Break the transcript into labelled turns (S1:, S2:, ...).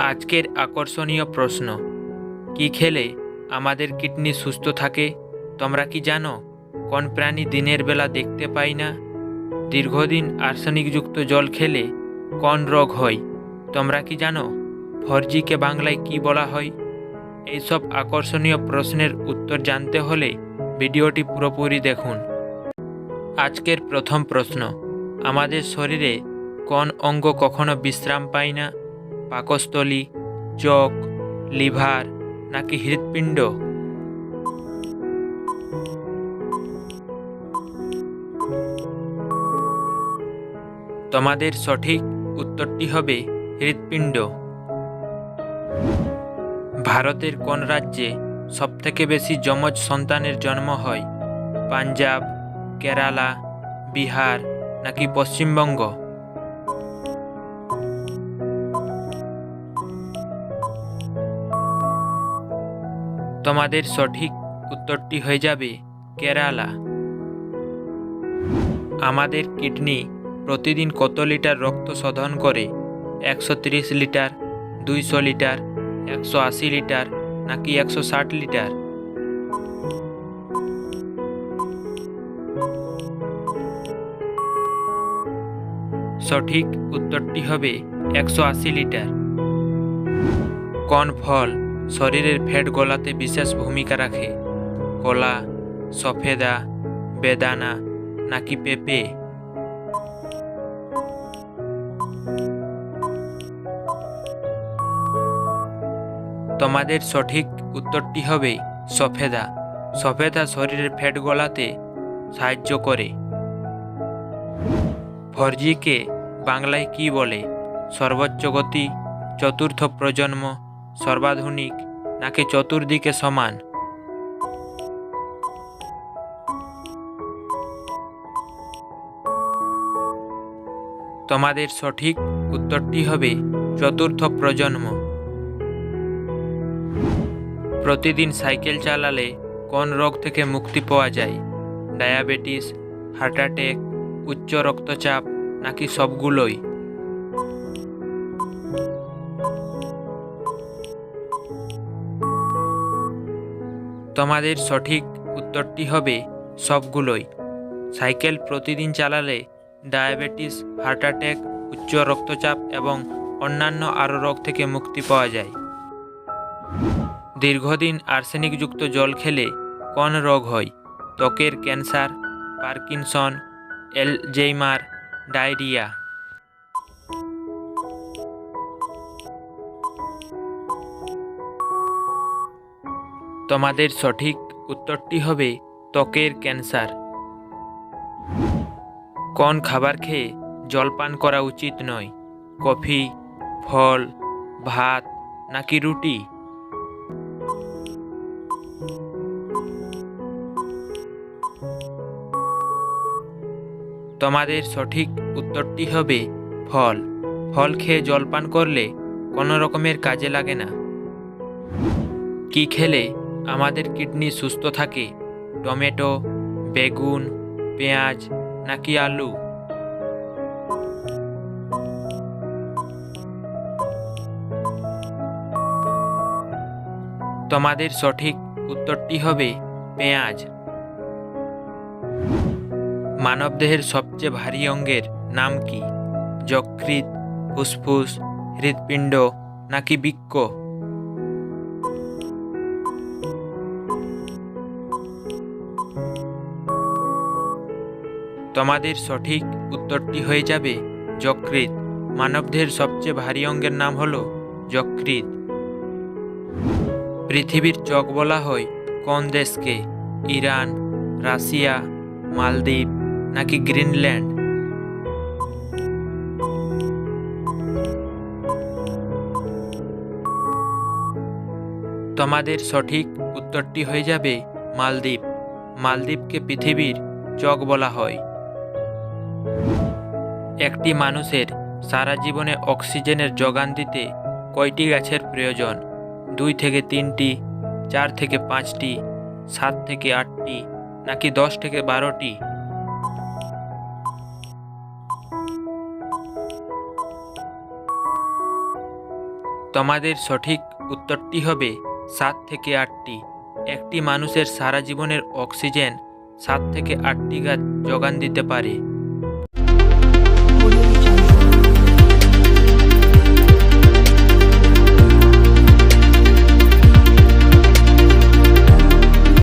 S1: আজকের আকর্ষণীয় প্রশ্ন, কি খেলে আমাদের কিডনি সুস্থ থাকে? তোমরা কি জানো কোন প্রাণী দিনের বেলা দেখতে পাই না? দীর্ঘদিন আর্সেনিকযুক্ত জল খেলে কোন রোগ হয়? তোমরা কি জানো ফরজিকে বাংলায় কি বলা হয়? এইসব আকর্ষণীয় প্রশ্নের উত্তর জানতে হলে ভিডিওটি পুরোপুরি দেখুন। আজকের প্রথম প্রশ্ন, আমাদের শরীরে কোন অঙ্গ কখনো বিশ্রাম পায় না? পাকস্থলী, চোখ, লিভার নাকি হৃৎপিণ্ড? তোমাদের সঠিক উত্তরটি হবে হৃৎপিণ্ড। ভারতের কোন রাজ্যে সবথেকে বেশি যমজ সন্তানের জন্ম হয়? পাঞ্জাব, কেরালা, বিহার নাকি পশ্চিমবঙ্গ? তোমাদের সঠিক উত্তরটি হয়ে যাবে কেরালা। আমাদের কিডনি প্রতিদিন কত লিটার রক্ত শোধন করে? 130 লিটার, 200 লিটার, 180 লিটার নাকি 160 লিটার? সঠিক উত্তরটি হবে 180 লিটার। কোন ফল শরীরের ফ্যাট গলাতে বিশেষ ভূমিকা রাখে? কলা, সফেদা, বেদানা নাকি পেঁপে? তোমাদের সঠিক উত্তরটি হবে সফেদা। সফেদা শরীরের ফ্যাট গলাতে সাহায্য করে। ফরজিকে বাংলায় কি বলে? সর্বোচ্চ গতি, চতুর্থ প্রজন্ম, সর্বাধুনিক নাকি চতুর্দিকে সমান? তোমাদের সঠিক উত্তরটি হবে চতুর্থ প্রজন্ম। প্রতিদিন সাইকেল চালালে কোন রোগ থেকে মুক্তি পাওয়া যায়? ডায়াবেটিস, হার্ট অ্যাটাক, উচ্চ রক্তচাপ নাকি সবগুলোই? তোমাদের সঠিক উত্তরটি হবে সবগুলোই। সাইকেল প্রতিদিন চালালে ডায়াবেটিস, হার্ট অ্যাটাক, উচ্চ রক্তচাপ এবং অন্যান্য আরও রোগ থেকে মুক্তি পাওয়া যায়। দীর্ঘদিন আর্সেনিকযুক্ত জল খেলে কোন রোগ হয়? ত্বকের ক্যান্সার, পার্কিনসন, অ্যালঝেইমার, ডায়রিয়া? তোমাদের সঠিক উত্তরটি হবে ত্বকের ক্যান্সার। কোন খাবার খেয়ে জল পান করা উচিত নয়? কফি, ফল, ভাত নাকি রুটি? তোমাদের সঠিক উত্তরটি হবে ফল। ফল খেয়ে জল পান করলে কোনো রকমের কাজে লাগে না। কি খেলে আমাদের কিডনি সুস্থ থাকে? টমেটো, বেগুন, পেঁয়াজ নাকি আলু? তোমাদের সঠিক উত্তরটি হবে পেঁয়াজ। মানবদেহের সবচেয়ে ভারী অঙ্গের নাম কি? যকৃৎ, ফুসফুস, হৃৎপিণ্ড নাকি বৃক্ক? তোমাদের সঠিক উত্তরটি হয়ে যাবে যকৃৎ। মানবদেহের সবচেয়ে ভারী অঙ্গের নাম হলো যকৃৎ। পৃথিবীর চোখ বলা হয় কোন দেশকে? ইরান, রাশিয়া, মালদ্বীপ নাকি গ্রিনল্যান্ড? তোমাদের সঠিক উত্তরটি হয়ে যাবে মালদ্বীপ। মালদ্বীপকে পৃথিবীর চোখ বলা হয়। একটি মানুষের সারা জীবনে অক্সিজেনের যোগান দিতে কয়টি গাছের প্রয়োজন? 2 থেকে 3টি, 4 থেকে 5টি, 7 থেকে 8টি নাকি 10 থেকে 12টি? তোমাদের সঠিক উত্তরটি হবে 7 থেকে 8টি। একটি মানুষের সারা জীবনের অক্সিজেন 7 থেকে 8টি গাছ যোগান দিতে পারে।